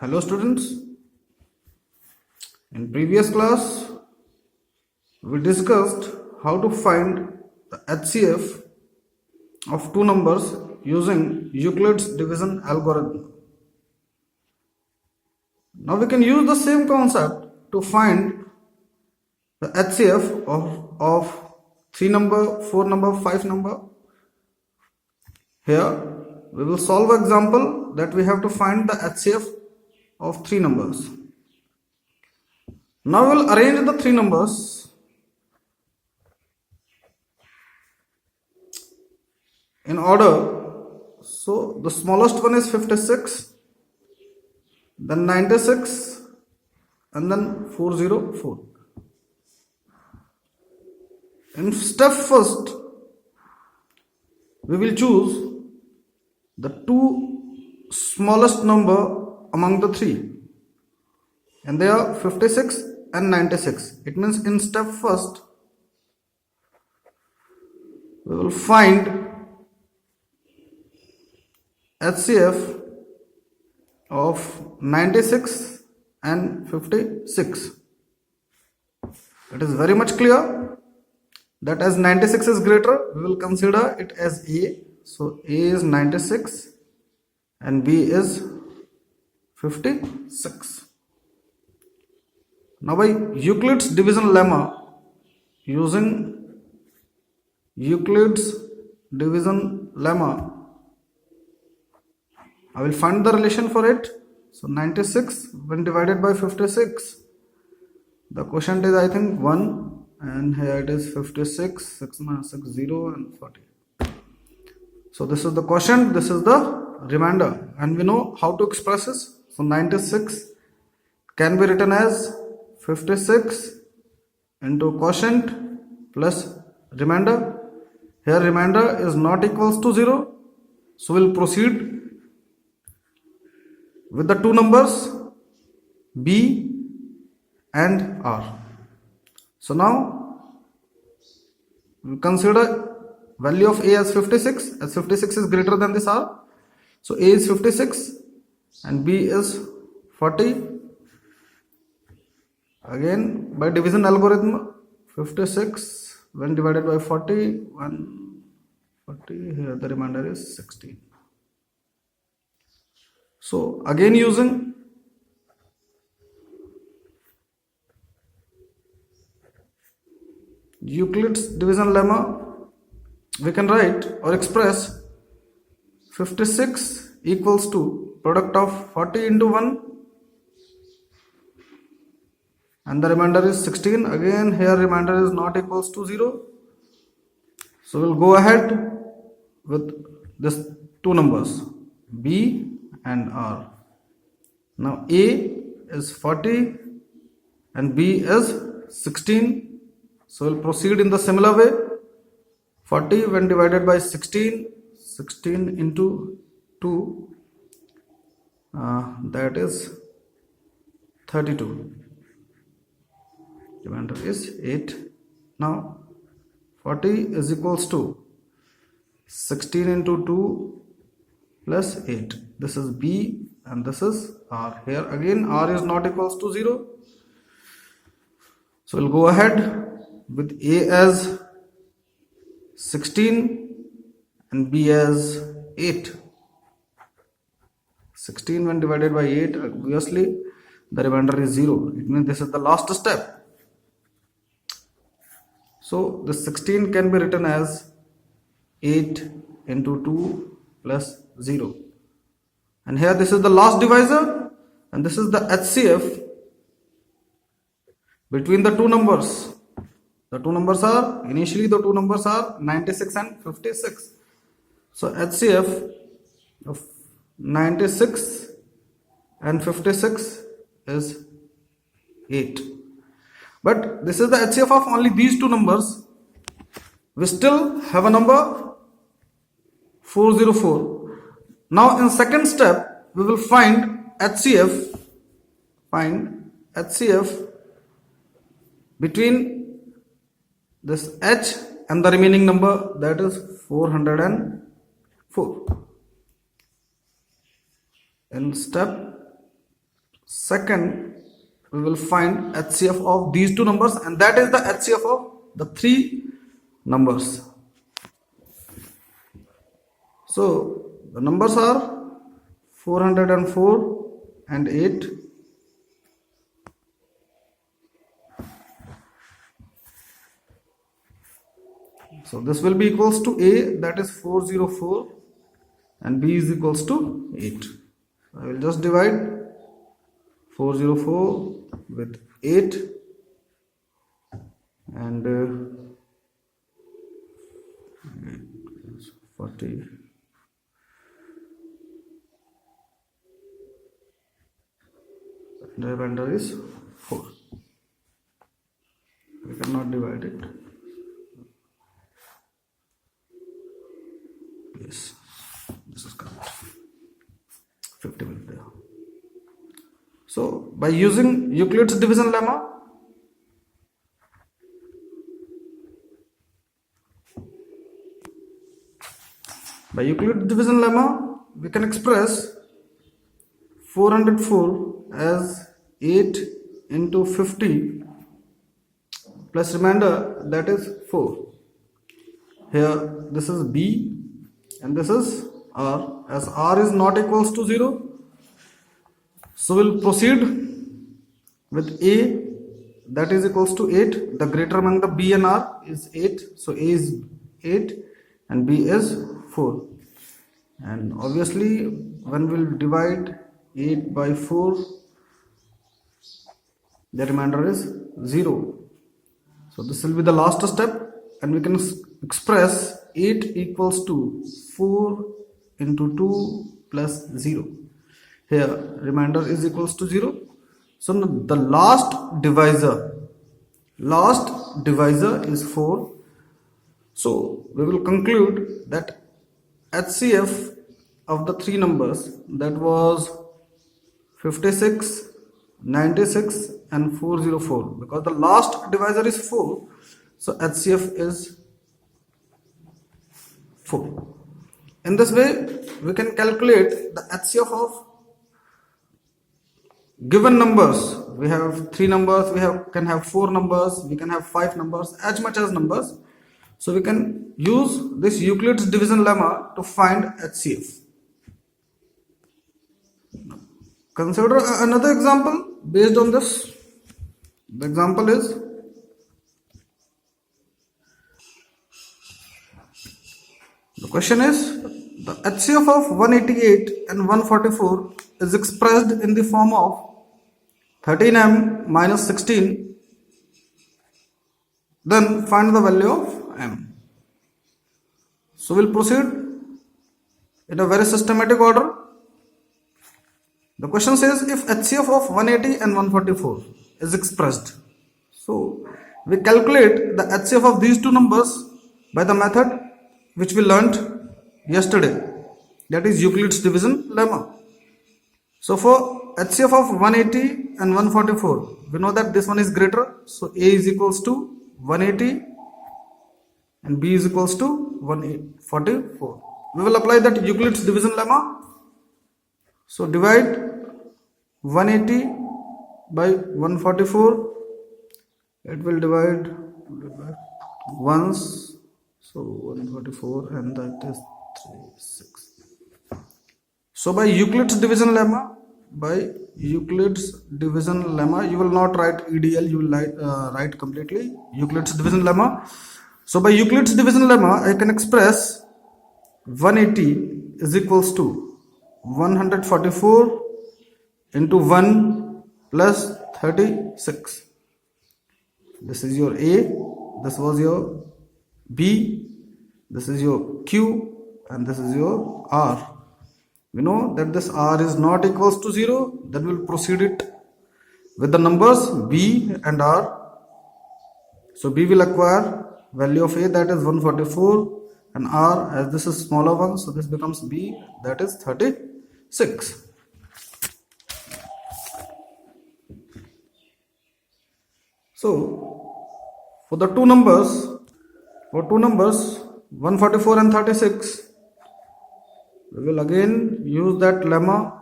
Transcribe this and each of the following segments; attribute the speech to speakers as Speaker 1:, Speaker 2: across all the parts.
Speaker 1: Hello students, in previous class we discussed how to find the HCF of two numbers using Euclid's division algorithm. Now we can use the same concept to find the HCF of 3 number, 4 number, 5 number. Here we will solve an example that we have to find the HCF of 3 numbers. Now we will arrange the 3 numbers in order. So the smallest one is 56, then 96, and then 404. In step first, we will choose the two smallest number among the 3, and they are 56 and 96. It means in step first we will find HCF of 96 and 56. It is very much clear that as 96 is greater, we will consider it as A. So A is 96 and B is 56. Now by Euclid's division lemma, using Euclid's division lemma, I will find the relation for it. So 96 when divided by 56, the quotient is I think 1, and here it is 56, 6 minus 6, 0 and 40. So this is the quotient, this is the remainder, and we know how to express this. So 96 can be written as 56 into quotient plus remainder. Here remainder is not equals to 0. So we'll proceed with the two numbers B and R. So now we consider value of A as 56, as 56 is greater than this R. So A is 56 and B is 40. Again by division algorithm, 56 when divided by 40, 140, here the remainder is 16. So again using Euclid's division lemma, we can write or express 56 equals to product of 40 into 1 and the remainder is 16. Again here remainder is not equals to 0. So we'll go ahead with this two numbers B and R. Now A is 40 and B is 16. So we'll proceed in the similar way. 40 when divided by 16, 16 into 2, that is 32. Remainder is 8. Now 40 is equals to 16 into 2 plus 8. This is B and this is R. Here again R is not equals to 0. So we'll go ahead with A as 16 and B as 8. 16 when divided by 8, obviously the remainder is 0. It means this is the last step. So the 16 can be written as 8 into 2 plus 0. And here this is the last divisor and this is the HCF between the two numbers. The two numbers are, initially the two numbers are 96 and 56. So HCF of 96 and 56 is 8. But this is the HCF of only these two numbers. We still have a number 404. Now in second step, we will find HCF between this H and the remaining number, that is 404. In step Second, we will find HCF of these two numbers, and that is the HCF of the three numbers. So the numbers are 404 and 8. So this will be equals to A, that is 404, and B is equals to 8. I will just divide 404 with 8, and 40. The remainder is 4. We cannot divide it. Yes, this is correct. 50 will be there. So by using Euclid's division lemma, we can express 404 as 8 into 50 plus remainder, that is 4. Here this is B and this is R, as R is not equals to 0. So we'll proceed with A, that is equals to 8. The greater among the B and R is 8. So A is 8 and B is 4. And obviously when we'll divide 8 by 4, the remainder is 0. So this will be the last step, and we can express 8 equals to 4 into 2 plus 0. Here remainder is equals to 0. So the last divisor is 4. So we will conclude that HCF of the three numbers, that was 56, 96 and 404, because the last divisor is 4. So HCF is 4. In this way we can calculate the HCF of given numbers. We have 3 numbers, can have 4 numbers, we can have 5 numbers, as much as numbers. So we can use this Euclid's division lemma to find HCF. Consider another example based on this. The example is the question is the HCF of 188 and 144 is expressed in the form of 13m minus 16. Then find the value of m. So we'll proceed in a very systematic order. The question says if HCF of 180 and 144 is expressed, so we calculate the HCF of these two numbers by the method which we learnt yesterday, that is Euclid's division lemma. So for HCF of 180 and 144, we know that this one is greater, so A is equals to 180 and B is equals to 144. We will apply that Euclid's division lemma. So divide 180 by 144. It will divide once. So 144 and that is 36. So by Euclid's division lemma, you will not write EDL, you will write completely Euclid's division lemma. So by Euclid's division lemma, I can express 180 is equals to 144 into 1 plus 36. This is your A, this was your B, this is your Q, and this is your R. We know that this R is not equals to 0, then we'll proceed it with the numbers B and R. So B will acquire value of A, that is 144, and R, as this is smaller one, so this becomes B, that is 36. So for two numbers 144 and 36, we will again use that lemma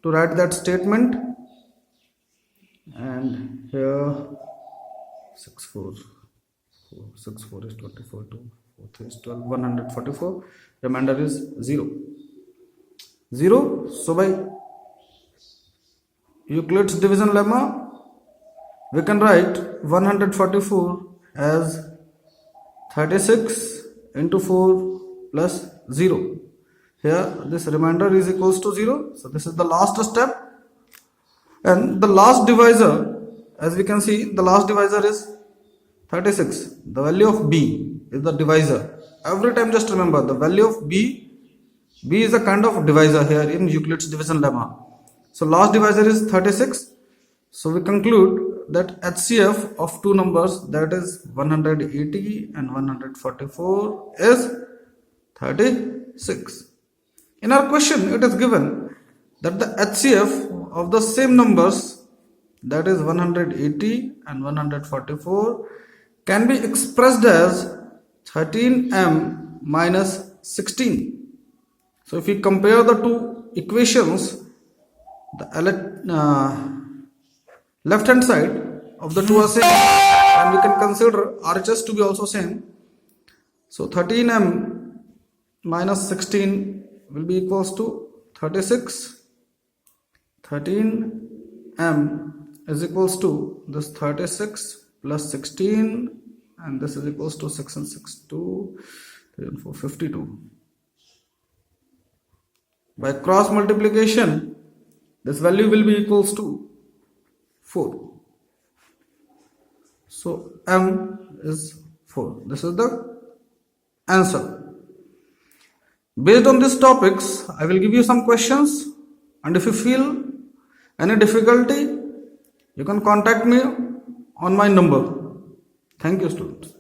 Speaker 1: to write that statement. and here 6 4 6 4 is 24, 2 4 3 is 12, 144, remainder is 0. So by Euclid's division lemma, we can write 144 as 36 into 4 plus 0. Here this remainder is equals to 0. So this is the last step. And the last divisor, as we can see, the last divisor is 36. The value of b is the divisor. Every time just remember the value of b is a kind of divisor here in Euclid's division lemma. So last divisor is 36. So we conclude that HCF of two numbers, that is 180 and 144, is 36. In our question it is given that the HCF of the same numbers, that is 180 and 144, can be expressed as 13m minus 16. So if we compare the two equations, the left hand side of the two are same, and we can consider RHS to be also same. So 13m minus 16 will be equals to 36. 13m is equals to this 36 plus 16, and this is equals to 6 and 6 2, 3 and 4 52. By cross multiplication, this value will be equals to 4. So m is 4. This is the answer. Based on these topics, I will give you some questions, and if you feel any difficulty, you can contact me on my number. Thank you, students.